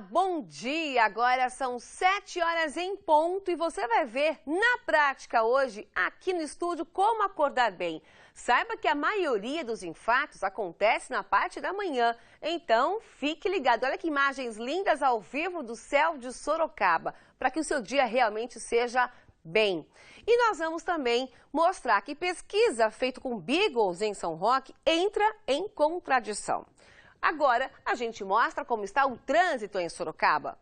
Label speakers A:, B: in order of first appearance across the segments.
A: bom dia! Agora são 7 horas em ponto e você vai ver na prática hoje, aqui no estúdio, como acordar bem. Saiba que a maioria dos infartos acontece na parte da manhã, então fique ligado. Olha que imagens lindas ao vivo do céu de Sorocaba, para que o seu dia realmente seja bem. E nós vamos também mostrar que pesquisa feita com Beagles em São Roque entra em contradição. Agora, a gente mostra como está o trânsito em Sorocaba.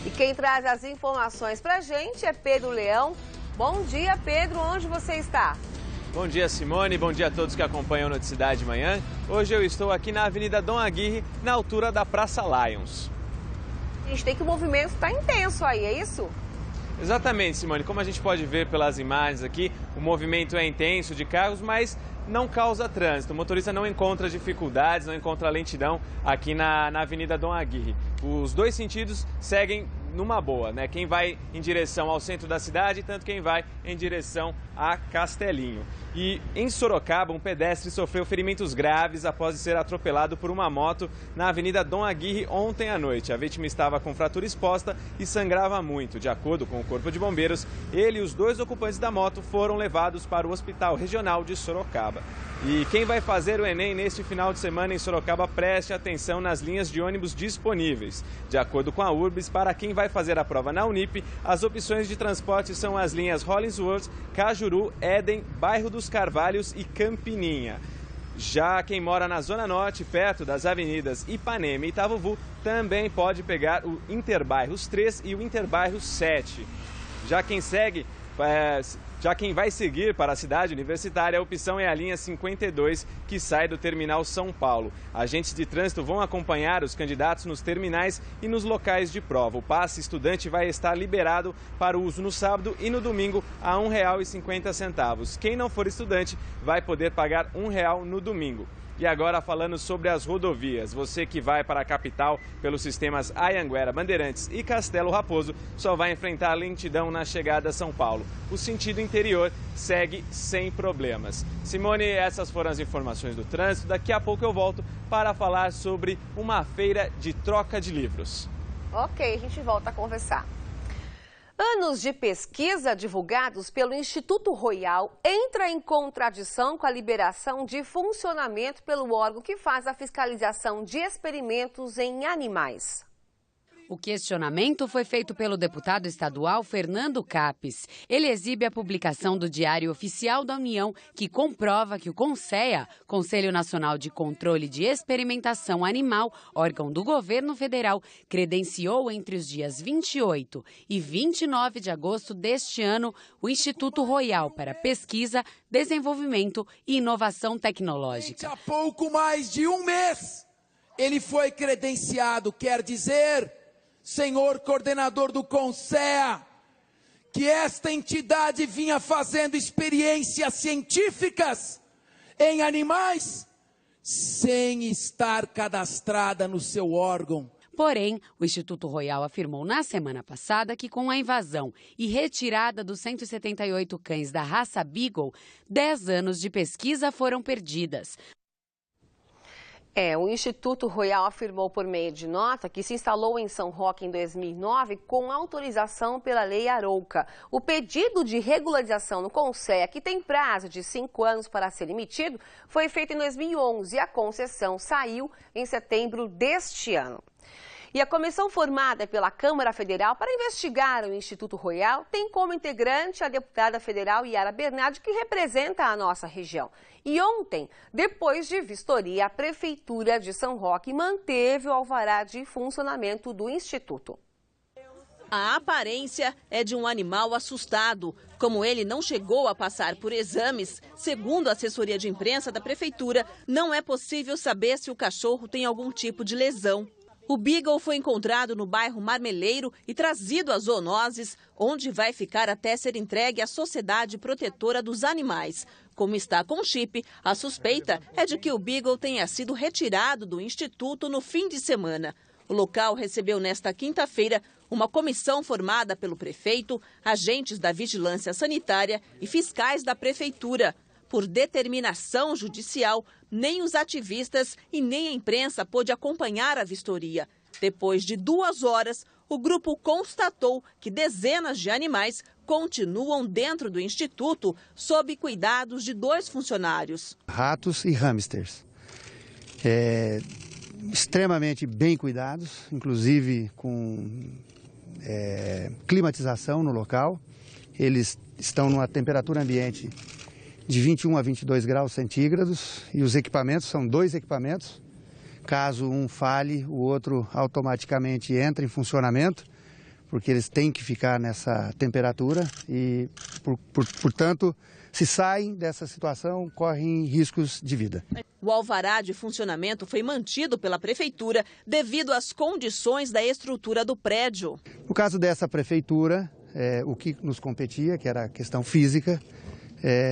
A: E quem traz as informações pra gente é Pedro Leão. Bom dia, Pedro. Onde você está?
B: Bom dia, Simone. Bom dia a todos que acompanham o Noticidade de Manhã. Hoje eu estou aqui na Avenida Dom Aguirre, na altura da Praça Lions.
A: A gente tem que o movimento está intenso aí, é isso?
B: Exatamente, Simone. Como a gente pode ver pelas imagens aqui, o movimento é intenso de carros, mas não causa trânsito. O motorista não encontra dificuldades, não encontra lentidão aqui na Avenida Dom Aguirre. Os dois sentidos seguem numa boa, né? Quem vai em direção ao centro da cidade, tanto quem vai em direção a Castelinho. E em Sorocaba, um pedestre sofreu ferimentos graves após ser atropelado por uma moto na Avenida Dom Aguirre ontem à noite. A vítima estava com fratura exposta e sangrava muito. De acordo com o Corpo de Bombeiros, ele e os dois ocupantes da moto foram levados para o Hospital Regional de Sorocaba. E quem vai fazer o Enem neste final de semana em Sorocaba, preste atenção nas linhas de ônibus disponíveis. De acordo com a URBS, para quem vai fazer a prova na Unip, as opções de transporte são as linhas Hollingsworth, Cajuru, Éden, Bairro dos Carvalhos e Campininha. Já quem mora na Zona Norte, perto das avenidas Ipanema e Itavuvu, também pode pegar o Interbairros 3 e o Interbairros 7. Já quem vai seguir para a cidade universitária, a opção é a linha 52, que sai do terminal São Paulo. Agentes de trânsito vão acompanhar os candidatos nos terminais e nos locais de prova. O passe estudante vai estar liberado para uso no sábado e no domingo a R$ 1,50. Quem não for estudante vai poder pagar R$ 1 no domingo. E agora falando sobre as rodovias, você que vai para a capital pelos sistemas Anhanguera, Bandeirantes e Castelo Raposo só vai enfrentar lentidão na chegada a São Paulo. O sentido interior segue sem problemas. Simone, essas foram as informações do trânsito. Daqui a pouco eu volto para falar sobre uma feira de troca de livros.
A: Ok, a gente volta a conversar. Anos de pesquisa divulgados pelo Instituto Royal entra em contradição com a liberação de funcionamento pelo órgão que faz a fiscalização de experimentos em animais.
C: O questionamento foi feito pelo deputado estadual Fernando Capes. Ele exibe a publicação do Diário Oficial da União, que comprova que o CONSEA, Conselho Nacional de Controle de Experimentação Animal, órgão do governo federal, credenciou entre os dias 28 e 29 de agosto deste ano o Instituto Royal para Pesquisa, Desenvolvimento e Inovação Tecnológica.
D: Há pouco mais de um mês ele foi credenciado, quer dizer, senhor coordenador do CONSEA, que esta entidade vinha fazendo experiências científicas em animais sem estar cadastrada no seu órgão.
C: Porém, o Instituto Royal afirmou na semana passada que com a invasão e retirada dos 178 cães da raça Beagle, 10 anos de pesquisa foram perdidas.
A: O Instituto Royal afirmou por meio de nota que se instalou em São Roque em 2009 com autorização pela Lei Arouca. O pedido de regularização no CONSEA, que tem prazo de 5 anos para ser emitido, foi feito em 2011 e a concessão saiu em setembro deste ano. E a comissão formada pela Câmara Federal para investigar o Instituto Royal tem como integrante a deputada federal Yara Bernardi, que representa a nossa região. E ontem, depois de vistoria, a Prefeitura de São Roque manteve o alvará de funcionamento do Instituto.
E: A aparência é de um animal assustado. Como ele não chegou a passar por exames, segundo a assessoria de imprensa da Prefeitura, não é possível saber se o cachorro tem algum tipo de lesão. O Beagle foi encontrado no bairro Marmeleiro e trazido a zoonoses, onde vai ficar até ser entregue à Sociedade Protetora dos Animais. Como está com chip, a suspeita é de que o Beagle tenha sido retirado do Instituto no fim de semana. O local recebeu nesta quinta-feira uma comissão formada pelo prefeito, agentes da Vigilância Sanitária e fiscais da Prefeitura. Por determinação judicial, nem os ativistas e nem a imprensa pôde acompanhar a vistoria. Depois de 2 horas, o grupo constatou que dezenas de animais continuam dentro do Instituto sob cuidados de 2 funcionários.
F: Ratos e hamsters. Extremamente bem cuidados, inclusive com climatização no local. Eles estão numa temperatura ambiente de 21 a 22 graus centígrados e os equipamentos são 2 equipamentos. Caso um falhe, o outro automaticamente entra em funcionamento, porque eles têm que ficar nessa temperatura e, portanto, se saem dessa situação, correm riscos de vida.
E: O alvará de funcionamento foi mantido pela prefeitura devido às condições da estrutura do prédio.
F: No caso dessa prefeitura, o que nos competia, que era a questão física,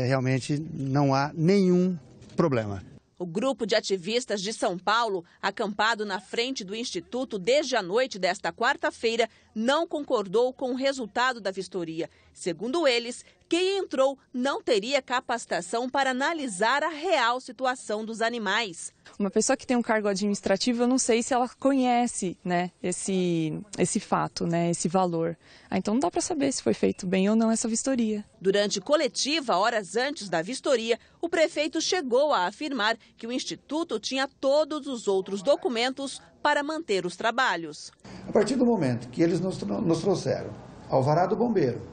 F: realmente não há nenhum problema.
E: O grupo de ativistas de São Paulo, acampado na frente do Instituto desde a noite desta quarta-feira, não concordou com o resultado da vistoria. Segundo eles, quem entrou não teria capacitação para analisar a real situação dos animais.
G: Uma pessoa que tem um cargo administrativo, eu não sei se ela conhece, né, esse fato, né, esse valor. Então não dá para saber se foi feito bem ou não essa vistoria.
E: Durante coletiva, horas antes da vistoria, o prefeito chegou a afirmar que o Instituto tinha todos os outros documentos para manter os trabalhos.
F: A partir do momento que eles nos trouxeram alvará do bombeiro,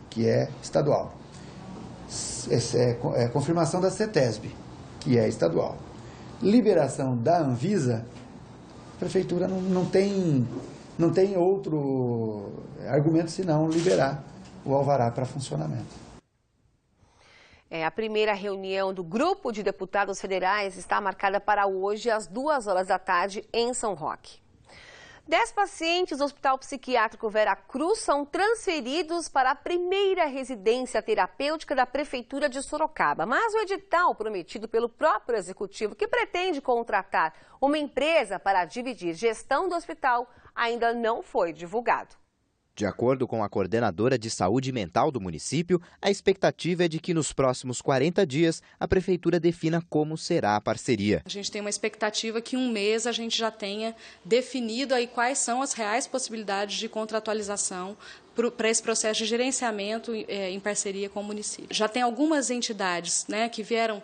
F: que é estadual, confirmação da CETESB, que é estadual, liberação da Anvisa, a prefeitura não tem outro argumento senão liberar o alvará para funcionamento.
A: A primeira reunião do grupo de deputados federais está marcada para hoje, às 14h em São Roque. 10 pacientes do Hospital Psiquiátrico Vera Cruz são transferidos para a primeira residência terapêutica da Prefeitura de Sorocaba. Mas o edital prometido pelo próprio Executivo, que pretende contratar uma empresa para dividir gestão do hospital, ainda não foi divulgado.
H: De acordo com a coordenadora de saúde mental do município, a expectativa é de que nos próximos 40 dias a prefeitura defina como será a parceria.
I: A gente tem uma expectativa que em 1 mês a gente já tenha definido aí quais são as reais possibilidades de contratualização para esse processo de gerenciamento em parceria com o município. Já tem algumas entidades, né, que vieram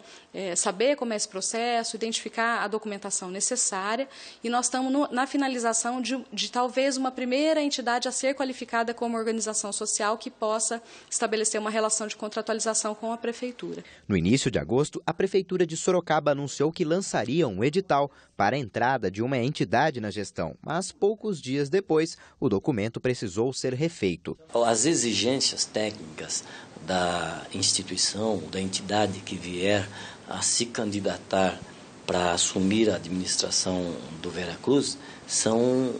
I: saber como é esse processo, identificar a documentação necessária, e nós estamos na finalização de talvez uma primeira entidade a ser qualificada como organização social que possa estabelecer uma relação de contratualização com a Prefeitura.
H: No início de agosto, a Prefeitura de Sorocaba anunciou que lançaria um edital para a entrada de uma entidade na gestão, mas poucos dias depois, o documento precisou ser refeito.
J: As exigências técnicas da instituição, da entidade que vier a se candidatar para assumir a administração do Vera Cruz são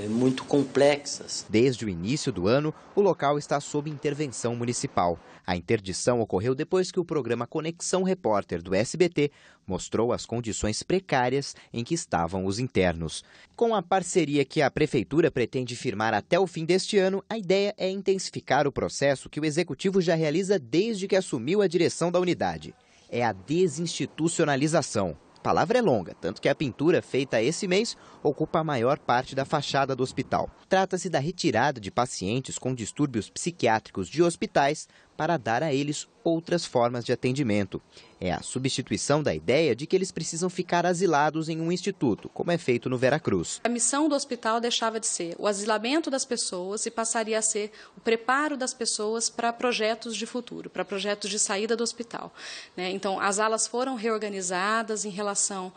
J: muito complexas.
H: Desde o início do ano, o local está sob intervenção municipal. A interdição ocorreu depois que o programa Conexão Repórter do SBT mostrou as condições precárias em que estavam os internos. Com a parceria que a Prefeitura pretende firmar até o fim deste ano, a ideia é intensificar o processo que o Executivo já realiza desde que assumiu a direção da unidade. É a desinstitucionalização. A palavra é longa, tanto que a pintura feita esse mês ocupa a maior parte da fachada do hospital. Trata-se da retirada de pacientes com distúrbios psiquiátricos de hospitais para dar a eles outras formas de atendimento. É a substituição da ideia de que eles precisam ficar asilados em um instituto, como é feito no Vera Cruz.
I: A missão do hospital deixava de ser o asilamento das pessoas e passaria a ser o preparo das pessoas para projetos de futuro, para projetos de saída do hospital. Então, as alas foram reorganizadas em relação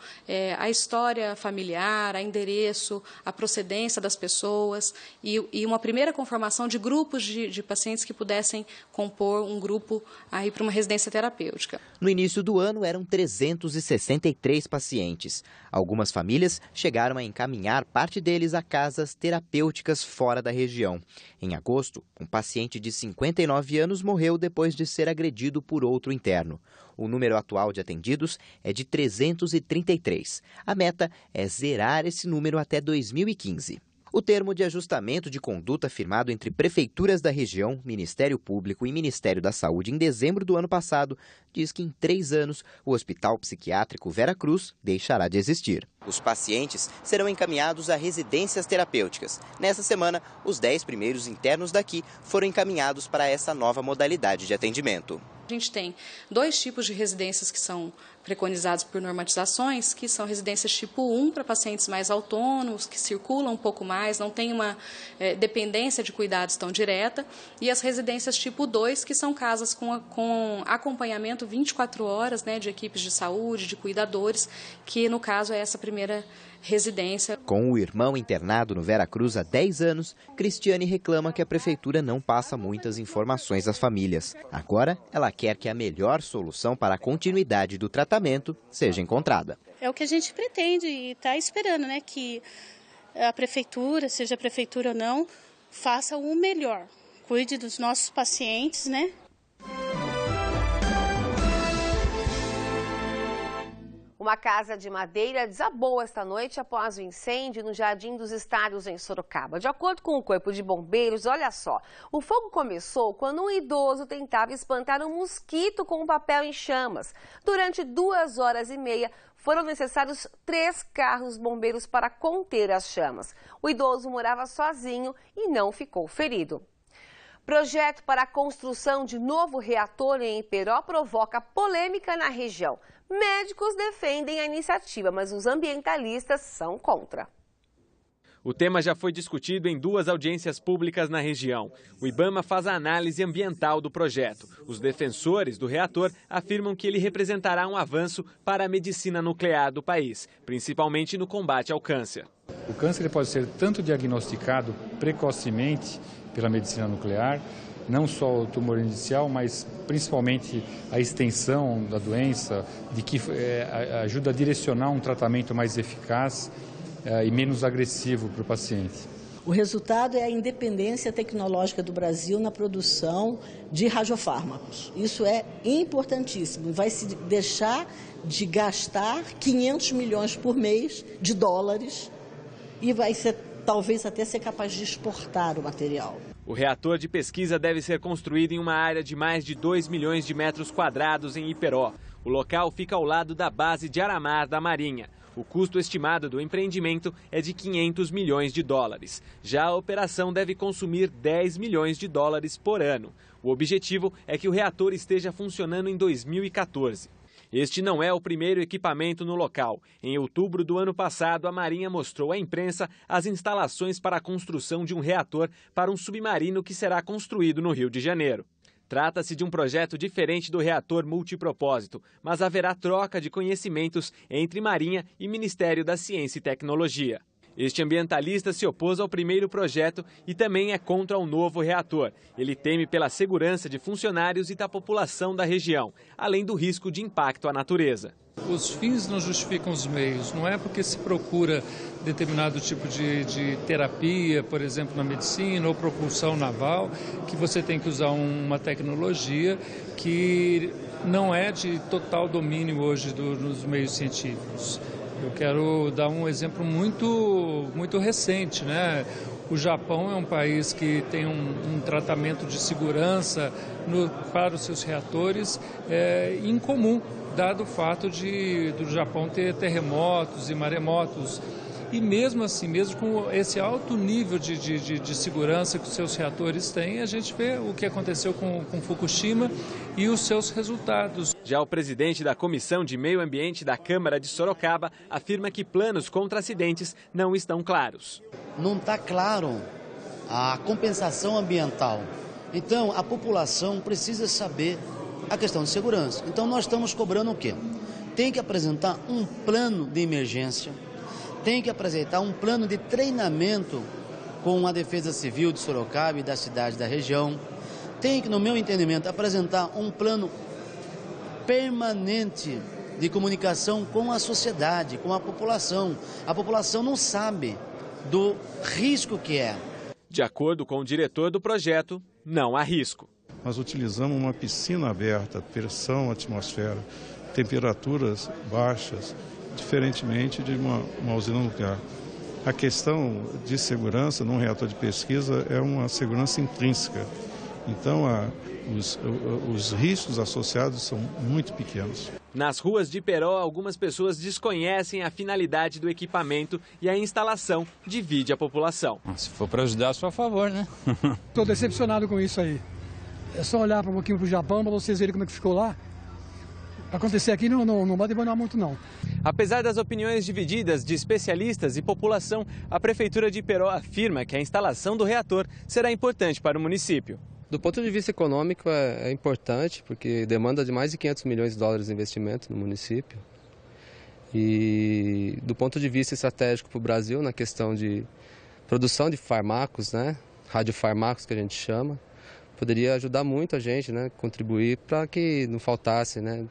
I: à história familiar, a endereço, a procedência das pessoas e uma primeira conformação de grupos de pacientes que pudessem compor um grupo aí para uma residência terapêutica.
H: No início do ano eram 363 pacientes. Algumas famílias chegaram a encaminhar parte deles a casas terapêuticas fora da região. Em agosto, um paciente de 59 anos morreu depois de ser agredido por outro interno. O número atual de atendidos é de 333. A meta é zerar esse número até 2015. O termo de ajustamento de conduta firmado entre prefeituras da região, Ministério Público e Ministério da Saúde em dezembro do ano passado diz que em 3 anos o Hospital Psiquiátrico Vera Cruz deixará de existir. Os pacientes serão encaminhados a residências terapêuticas. Nessa semana, os 10 primeiros internos daqui foram encaminhados para essa nova modalidade de atendimento.
I: A gente tem 2 tipos de residências que são preconizados por normatizações, que são residências tipo 1 para pacientes mais autônomos, que circulam um pouco mais, não tem uma dependência de cuidados tão direta, e as residências tipo 2, que são casas com acompanhamento 24 horas, né, de equipes de saúde, de cuidadores, que no caso é essa primeira residência.
H: Com o irmão internado no Vera Cruz há 10 anos, Cristiane reclama que a prefeitura não passa muitas informações às famílias. Agora, ela quer que a melhor solução para a continuidade do tratamento seja encontrada.
K: É o que a gente pretende e está esperando, né, que a prefeitura, seja a prefeitura ou não, faça o melhor. Cuide dos nossos pacientes, né?
A: Uma casa de madeira desabou esta noite após o incêndio no Jardim dos Estádios, em Sorocaba. De acordo com o Corpo de Bombeiros, olha só, o fogo começou quando um idoso tentava espantar um mosquito com um papel em chamas. Durante 2 horas e meia, foram necessários 3 carros bombeiros para conter as chamas. O idoso morava sozinho e não ficou ferido. Projeto para a construção de novo reator em Iperó provoca polêmica na região. Médicos defendem a iniciativa, mas os ambientalistas são contra.
B: O tema já foi discutido em 2 audiências públicas na região. O IBAMA faz a análise ambiental do projeto. Os defensores do reator afirmam que ele representará um avanço para a medicina nuclear do país, principalmente no combate ao câncer.
L: O câncer ele pode ser tanto diagnosticado precocemente pela medicina nuclear, não só o tumor inicial, mas principalmente a extensão da doença, de que ajuda a direcionar um tratamento mais eficaz e menos agressivo para o paciente.
M: O resultado é a independência tecnológica do Brasil na produção de radiofármacos. Isso é importantíssimo. Vai se deixar de gastar 500 milhões por mês de dólares e vai ser, talvez até ser capaz de exportar o material.
B: O reator de pesquisa deve ser construído em uma área de mais de 2 milhões de metros quadrados em Iperó. O local fica ao lado da base de Aramar da Marinha. O custo estimado do empreendimento é de 500 milhões de dólares. Já a operação deve consumir 10 milhões de dólares por ano. O objetivo é que o reator esteja funcionando em 2014. Este não é o primeiro equipamento no local. Em outubro do ano passado, a Marinha mostrou à imprensa as instalações para a construção de um reator para um submarino que será construído no Rio de Janeiro. Trata-se de um projeto diferente do reator multipropósito, mas haverá troca de conhecimentos entre Marinha e Ministério da Ciência e Tecnologia. Este ambientalista se opôs ao primeiro projeto e também é contra o novo reator. Ele teme pela segurança de funcionários e da população da região, além do risco de impacto à natureza.
L: Os fins não justificam os meios. Não é porque se procura determinado tipo de terapia, por exemplo, na medicina ou propulsão naval, que você tem que usar uma tecnologia que não é de total domínio hoje dos meios científicos. Eu quero dar um exemplo muito recente, né? O Japão é um país que tem um tratamento de segurança para os seus reatores incomum, dado o fato do Japão ter terremotos e maremotos. E mesmo assim, mesmo com esse alto nível de segurança que os seus reatores têm, a gente vê o que aconteceu com Fukushima e os seus resultados.
B: Já o presidente da Comissão de Meio Ambiente da Câmara de Sorocaba afirma que planos contra acidentes não estão claros.
N: Não está claro a compensação ambiental. Então, a população precisa saber a questão de segurança. Então, nós estamos cobrando o quê? Tem que apresentar um plano de emergência, tem que apresentar um plano de treinamento com a Defesa Civil de Sorocaba e da cidade da região. Tem que, no meu entendimento, apresentar um plano permanente de comunicação com a sociedade, com a população. A população não sabe do risco que é.
B: De acordo com o diretor do projeto, não há risco.
O: Nós utilizamos uma piscina aberta, pressão atmosfera, temperaturas baixas, diferentemente de uma usina nuclear. A questão de segurança num reator de pesquisa é uma segurança intrínseca. Então, os riscos associados são muito pequenos.
B: Nas ruas de Peró, algumas pessoas desconhecem a finalidade do equipamento e a instalação divide a população.
P: Se for para ajudar, sou a favor, né?
Q: Estou decepcionado com isso aí. É só olhar um pouquinho para o Japão para vocês verem como é que ficou lá. Acontecer aqui não vai demorar muito, não.
B: Apesar das opiniões divididas de especialistas e população, a Prefeitura de Peró afirma que a instalação do reator será importante para o município.
R: Do ponto de vista econômico é importante, porque demanda de mais de 500 milhões de dólares de investimento no município. E do ponto de vista estratégico para o Brasil, na questão de produção de fármacos, né, radiofarmacos que a gente chama, poderia ajudar muito a gente, né, contribuir para que não faltasse, né,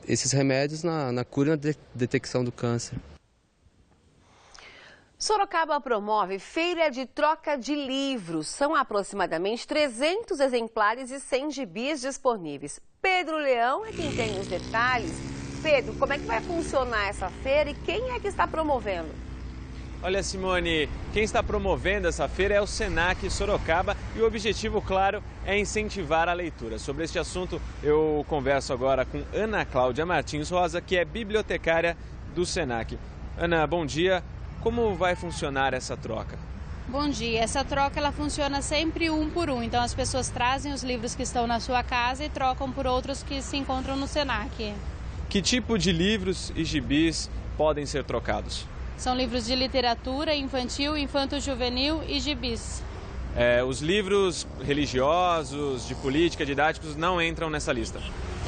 R: esses remédios na cura e na detecção do câncer.
A: Sorocaba promove feira de troca de livros. São aproximadamente 300 exemplares e 100 gibis disponíveis. Pedro Leão é quem tem os detalhes. Pedro, como é que vai funcionar essa feira e quem é que está promovendo?
B: Olha, Simone, quem está promovendo essa feira é o Senac Sorocaba e o objetivo, claro, é incentivar a leitura. Sobre este assunto, eu converso agora com Ana Cláudia Martins Rosa, que é bibliotecária do Senac. Ana, bom dia. Como vai funcionar essa troca?
S: Bom dia. Essa troca ela funciona sempre um por um. Então as pessoas trazem os livros que estão na sua casa e trocam por outros que se encontram no Senac.
B: Que tipo de livros e gibis podem ser trocados?
S: São livros de literatura infantil, infanto-juvenil e gibis.
B: Os livros religiosos, de política, didáticos não entram nessa lista?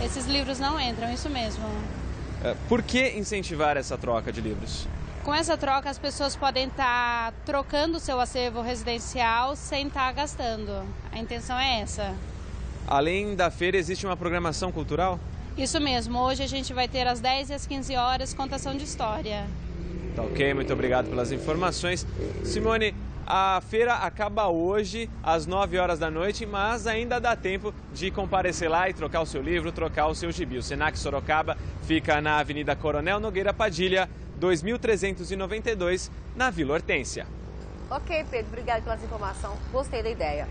S: Esses livros não entram, isso mesmo.
B: Por que incentivar essa troca de livros?
S: Com essa troca, as pessoas podem estar trocando o seu acervo residencial sem estar gastando. A intenção é essa.
B: Além da feira, existe uma programação cultural?
S: Isso mesmo. Hoje a gente vai ter às 10 e às 15 horas contação de história.
B: Tá ok, muito obrigado pelas informações. Simone, a feira acaba hoje às 9 horas da noite, mas ainda dá tempo de comparecer lá e trocar o seu livro, trocar o seu gibi. O Senac Sorocaba fica na Avenida Coronel Nogueira Padilha, 2392, na Vila Hortência.
A: Ok, Pedro, obrigado pelas informações. Gostei da ideia.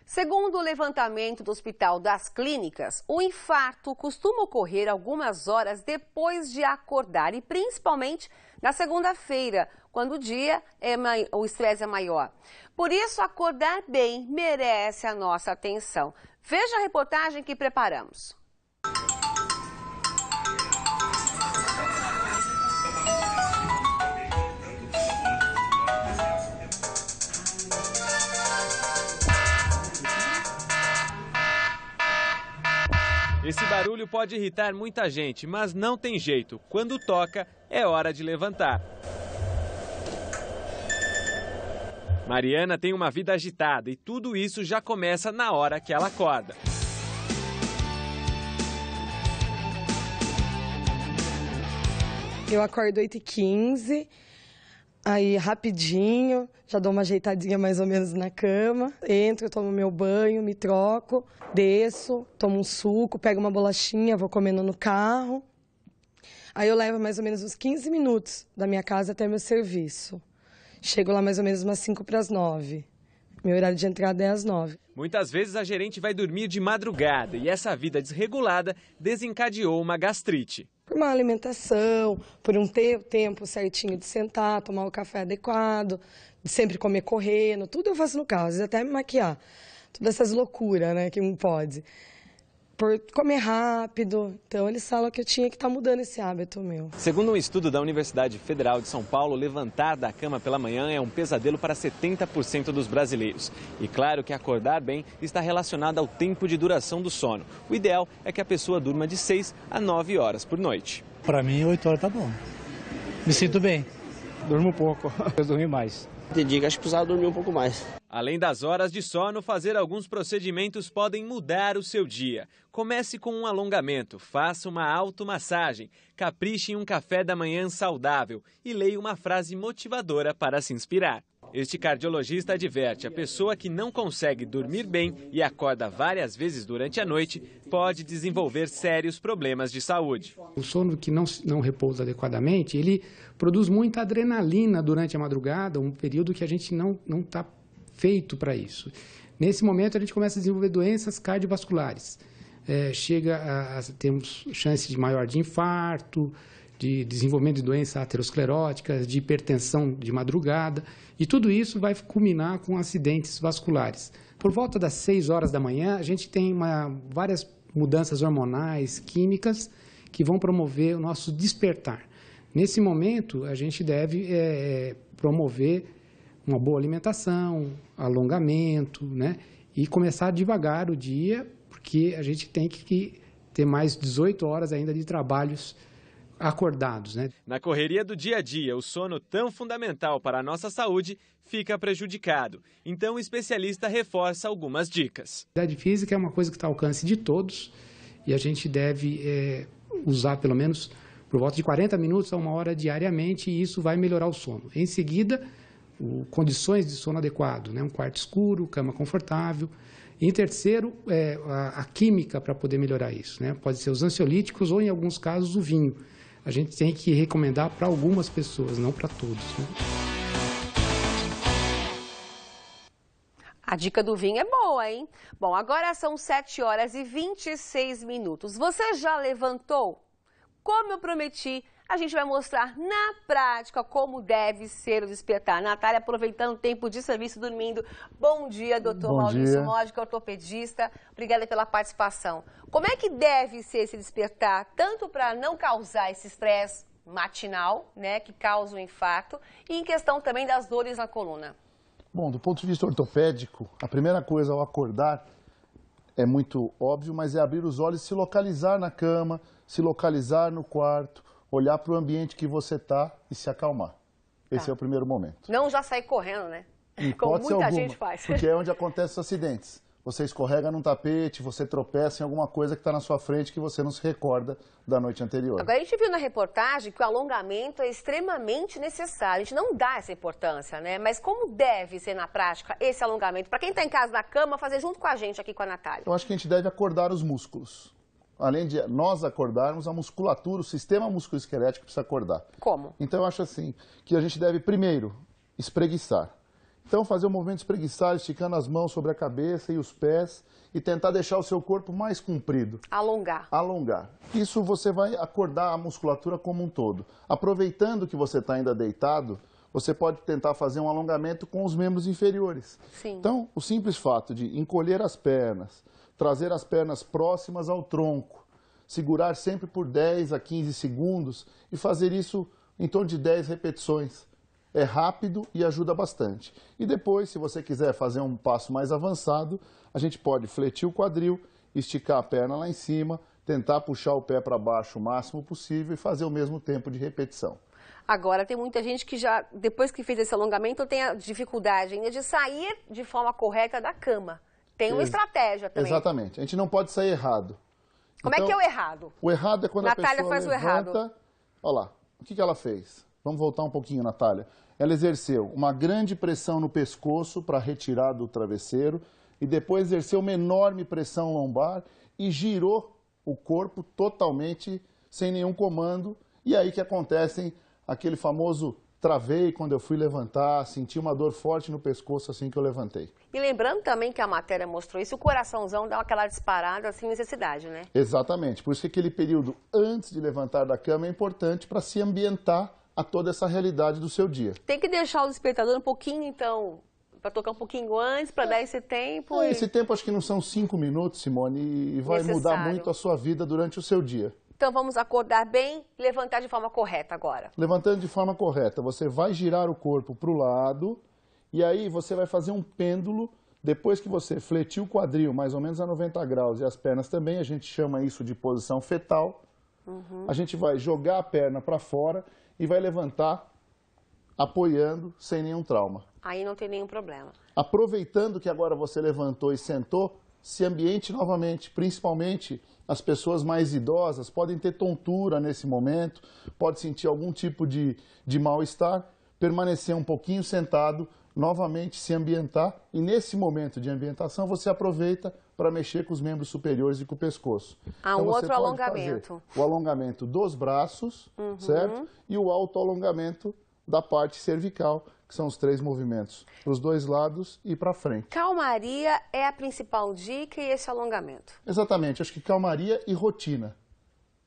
A: Segundo o levantamento do Hospital das Clínicas, o infarto costuma ocorrer algumas horas depois de acordar e principalmente na segunda-feira, quando o estresse é maior. Por isso, acordar bem merece a nossa atenção. Veja a reportagem que preparamos.
B: Esse barulho pode irritar muita gente, mas não tem jeito. Quando toca, é hora de levantar. Mariana tem uma vida agitada e tudo isso já começa na hora que ela acorda.
T: Eu acordo 8h15, aí rapidinho, já dou uma ajeitadinha mais ou menos na cama, entro, tomo meu banho, me troco, desço, tomo um suco, pego uma bolachinha, vou comendo no carro. Aí eu levo mais ou menos uns 15 minutos da minha casa até meu serviço. Chego lá mais ou menos umas 8:55. Meu horário de entrada é às 9.
B: Muitas vezes a gerente vai dormir de madrugada e essa vida desregulada desencadeou uma gastrite.
T: Por má alimentação, por não ter o tempo certinho de sentar, tomar o café adequado, de sempre comer correndo, tudo eu faço no carro, às vezes até me maquiar. Todas essas loucuras, né, que não pode. Por comer rápido, então eles falam que eu tinha que estar mudando esse hábito meu.
B: Segundo um estudo da Universidade Federal de São Paulo, levantar da cama pela manhã é um pesadelo para 70% dos brasileiros. E claro que acordar bem está relacionado ao tempo de duração do sono. O ideal é que a pessoa durma de 6 a 9 horas por noite.
U: Para mim, 8 horas tá bom. Me sinto bem.
V: Durmo pouco, eu dormi mais.
W: Tem dia que acho que precisava dormir um pouco mais.
B: Além das horas de sono, fazer alguns procedimentos podem mudar o seu dia. Comece com um alongamento, faça uma automassagem, capriche em um café da manhã saudável e leia uma frase motivadora para se inspirar. Este cardiologista adverte: a pessoa que não consegue dormir bem e acorda várias vezes durante a noite pode desenvolver sérios problemas de saúde.
C: O sono que não repousa adequadamente, ele produz muita adrenalina durante a madrugada, um período que a gente não está feito para isso. Nesse momento, a gente começa a desenvolver doenças cardiovasculares. Temos chance maior de infarto, de desenvolvimento de doenças ateroscleróticas, de hipertensão de madrugada, e tudo isso vai culminar com acidentes vasculares. Por volta das 6 horas da manhã, a gente tem várias mudanças hormonais, químicas, que vão promover o nosso despertar. Nesse momento, a gente deve promover uma boa alimentação, alongamento, né? E começar devagar o dia, porque a gente tem que ter mais 18 horas ainda de trabalhos acordados, né?
B: Na correria do dia a dia, o sono tão fundamental para a nossa saúde fica prejudicado. Então o especialista reforça algumas dicas.
C: A atividade física é uma coisa que está ao alcance de todos e a gente deve usar pelo menos por volta de 40 minutos a 1 hora diariamente, e isso vai melhorar o sono. Em seguida, condições de sono adequado, né? Um quarto escuro, cama confortável. E em terceiro, a química para poder melhorar isso, né? Pode ser os ansiolíticos ou, em alguns casos, o vinho. A gente tem que recomendar para algumas pessoas, não para todos, né?
A: A dica do vinho é boa, hein? Bom, agora são 7 horas e 26 minutos. Você já levantou? Como eu prometi, a gente vai mostrar na prática como deve ser o despertar. Natália, aproveitando o tempo de serviço, dormindo. Bom dia, doutor Maurício Módica, ortopedista. Obrigada pela participação. Como é que deve ser esse despertar, tanto para não causar esse estresse matinal, né, que causa o infarto, e em questão também das dores na coluna?
D: Bom, do ponto de vista ortopédico, a primeira coisa ao acordar é muito óbvio, mas é abrir os olhos e se localizar na cama, se localizar no quarto, olhar para o ambiente que você está e se acalmar. Esse é o primeiro momento.
A: Não já sair correndo, né? Como muita gente faz.
D: Porque é onde acontecem os acidentes. Você escorrega num tapete, você tropeça em alguma coisa que está na sua frente que você não se recorda da noite anterior.
A: Agora, a gente viu na reportagem que o alongamento é extremamente necessário. A gente não dá essa importância, né? Mas como deve ser na prática esse alongamento? Para quem está em casa na cama, fazer junto com a gente aqui com a Natália.
D: Eu acho que a gente deve acordar os músculos. Além de nós acordarmos, a musculatura, o sistema musculoesquelético precisa acordar.
A: Como?
D: Então eu acho assim, que a gente deve primeiro espreguiçar. Então fazer o movimento de espreguiçar, esticando as mãos sobre a cabeça e os pés e tentar deixar o seu corpo mais comprido.
A: Alongar.
D: Alongar. Isso você vai acordar a musculatura como um todo. Aproveitando que você está ainda deitado, você pode tentar fazer um alongamento com os membros inferiores.
A: Sim.
D: Então, o simples fato de encolher as pernas, trazer as pernas próximas ao tronco, segurar sempre por 10 a 15 segundos e fazer isso em torno de 10 repetições. É rápido e ajuda bastante. E depois, se você quiser fazer um passo mais avançado, a gente pode fletir o quadril, esticar a perna lá em cima, tentar puxar o pé para baixo o máximo possível e fazer o mesmo tempo de repetição.
A: Agora, tem muita gente que já, depois que fez esse alongamento, tem a dificuldade ainda de sair de forma correta da cama. Tem uma estratégia também.
D: Exatamente. A gente não pode sair errado.
A: Como é que é o errado?
D: O errado é quando
A: Natália
D: a pessoa
A: faz
D: levanta...
A: o errado.
D: Olha lá, o que ela fez? Vamos voltar um pouquinho, Natália. Ela exerceu uma grande pressão no pescoço para retirar do travesseiro e depois exerceu uma enorme pressão lombar e girou o corpo totalmente sem nenhum comando. E aí que acontecem aquele famoso travei quando eu fui levantar, senti uma dor forte no pescoço assim que eu levantei.
A: E lembrando também que a matéria mostrou isso, o coraçãozão dá aquela disparada sem necessidade, né?
D: Exatamente, por isso que aquele período antes de levantar da cama é importante para se ambientar a toda essa realidade do seu dia.
A: Tem que deixar o despertador um pouquinho, então, para tocar um pouquinho antes, para dar esse tempo.
D: Esse tempo acho que não são 5 minutos, Simone, e vai mudar muito a sua vida durante o seu dia.
A: Então vamos acordar bem e levantar de forma correta agora.
D: Levantando de forma correta, você vai girar o corpo para o lado e aí você vai fazer um pêndulo. Depois que você fletir o quadril mais ou menos a 90 graus e as pernas também, a gente chama isso de posição fetal. A gente vai jogar a perna para fora e vai levantar apoiando sem nenhum trauma.
A: Aí não tem nenhum problema.
D: Aproveitando que agora você levantou e sentou, se ambiente novamente, principalmente as pessoas mais idosas podem ter tontura nesse momento, pode sentir algum tipo de mal-estar, permanecer um pouquinho sentado novamente se ambientar e nesse momento de ambientação você aproveita para mexer com os membros superiores e com o pescoço.
A: Então,
D: você
A: outro
D: pode
A: alongamento.
D: fazer o alongamento dos braços, certo? E o autoalongamento da parte cervical, que são os 3 movimentos, para os 2 lados e para frente.
A: Calmaria é a principal dica e esse alongamento?
D: Exatamente, acho que calmaria e rotina.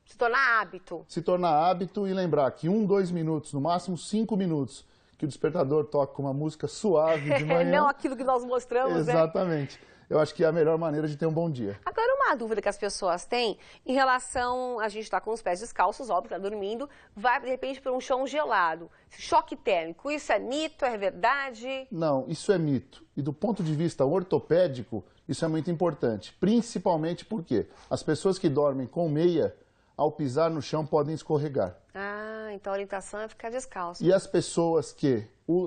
A: Se tornar hábito.
D: Se tornar hábito e lembrar que 1, 2 minutos, no máximo 5 minutos, que o despertador toca com uma música suave de manhã.
A: Não aquilo que nós mostramos,
D: Exatamente. Né? Eu acho que é a melhor maneira de ter um bom dia.
A: Agora, uma dúvida que as pessoas têm em relação a gente estar com os pés descalços, óbvio, está dormindo, vai de repente para um chão gelado. Choque térmico, isso é mito, é verdade?
D: Não, isso é mito. E do ponto de vista ortopédico, isso é muito importante. Principalmente porque as pessoas que dormem com meia, ao pisar no chão, podem escorregar.
A: Ah, então a orientação é ficar descalço.
D: E as pessoas que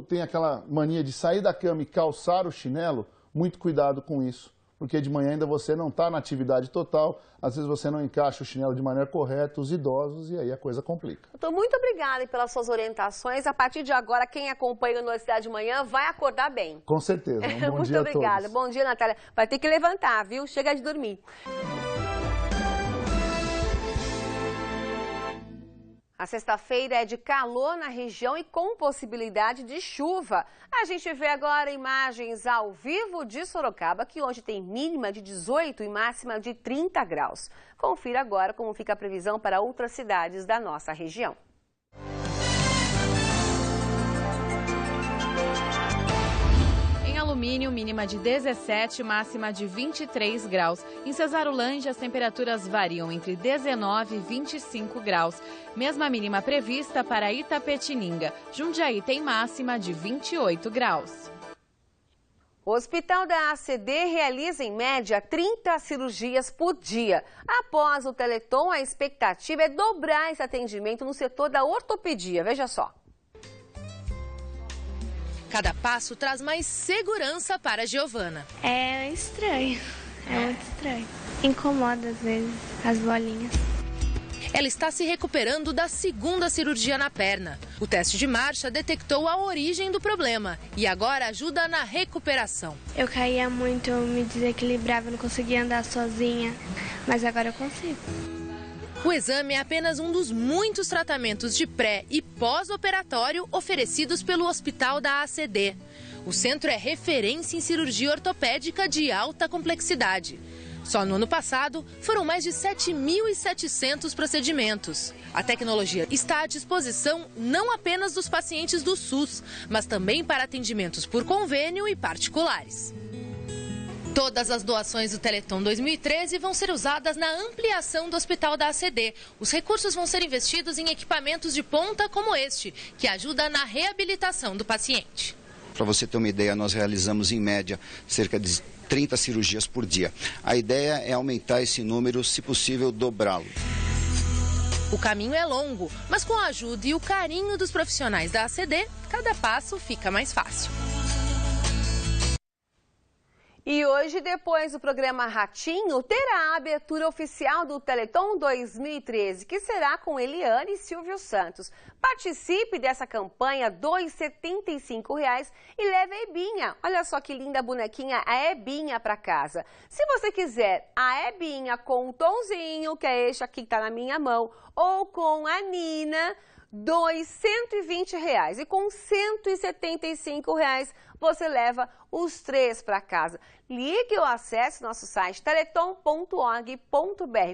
D: têm aquela mania de sair da cama e calçar o chinelo, muito cuidado com isso, porque de manhã ainda você não está na atividade total, às vezes você não encaixa o chinelo de maneira correta, os idosos, e aí a coisa complica.
A: Então, muito obrigada pelas suas orientações. A partir de agora, quem acompanha a Cidade de Manhã vai acordar bem.
D: Com certeza. Um bom dia a todos.
A: Muito obrigada. Bom dia, Natália. Vai ter que levantar, viu? Chega de dormir. A sexta-feira é de calor na região e com possibilidade de chuva. A gente vê agora imagens ao vivo de Sorocaba, que hoje tem mínima de 18 e máxima de 30 graus. Confira agora como fica a previsão para outras cidades da nossa região.
E: Alumínio, mínima de 17, máxima de 23 graus. Em Cesarolândia, as temperaturas variam entre 19 e 25 graus. Mesma mínima prevista para Itapetininga. Jundiaí tem máxima de 28 graus.
A: O Hospital da ACD realiza, em média, 30 cirurgias por dia. Após o Teleton, a expectativa é dobrar esse atendimento no setor da ortopedia. Veja só.
F: Cada passo traz mais segurança para a Giovana.
G: É estranho, muito estranho. Incomoda às vezes as bolinhas.
F: Ela está se recuperando da segunda cirurgia na perna. O teste de marcha detectou a origem do problema e agora ajuda na recuperação.
G: Eu caía muito, eu me desequilibrava, não conseguia andar sozinha, mas agora eu consigo.
F: O exame é apenas um dos muitos tratamentos de pré e pós-operatório oferecidos pelo Hospital da ACD. O centro é referência em cirurgia ortopédica de alta complexidade. Só no ano passado, foram mais de 7.700 procedimentos. A tecnologia está à disposição não apenas dos pacientes do SUS, mas também para atendimentos por convênio e particulares. Todas as doações do Teleton 2013 vão ser usadas na ampliação do Hospital da ACD. Os recursos vão ser investidos em equipamentos de ponta como este, que ajuda na reabilitação do paciente.
X: Para você ter uma ideia, nós realizamos em média cerca de 30 cirurgias por dia. A ideia é aumentar esse número, se possível, dobrá-lo.
F: O caminho é longo, mas com a ajuda e o carinho dos profissionais da ACD, cada passo fica mais fácil.
A: E hoje, depois do programa Ratinho, terá a abertura oficial do Teleton 2013, que será com Eliane e Silvio Santos. Participe dessa campanha, R$ 2,75 e leve a Ebinha. Olha só que linda bonequinha, a Ebinha, para casa. Se você quiser a Ebinha com o Tonzinho, que é este aqui que está na minha mão, ou com a Nina, R$ 120 e com R$ 175 você leva os 3 para casa. Ligue ou acesse nosso site teleton.org.br.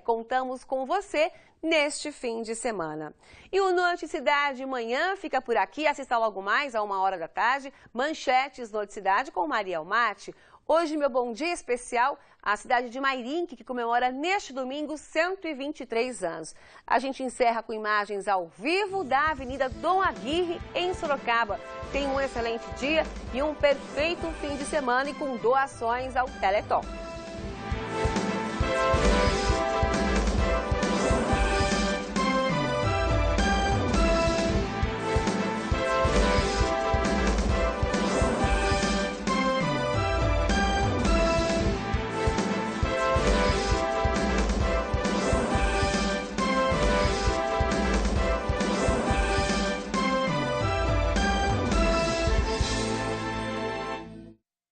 A: Contamos com você neste fim de semana. E o Noticidade de Manhã fica por aqui. Assista logo mais, a 13h, Manchetes Noticidade com Maria Almaty. Hoje, meu bom dia especial à cidade de Mairinque, que comemora neste domingo 123 anos. A gente encerra com imagens ao vivo da Avenida Dom Aguirre, em Sorocaba. Tenha um excelente dia e um perfeito fim de semana e com doações ao Teleton.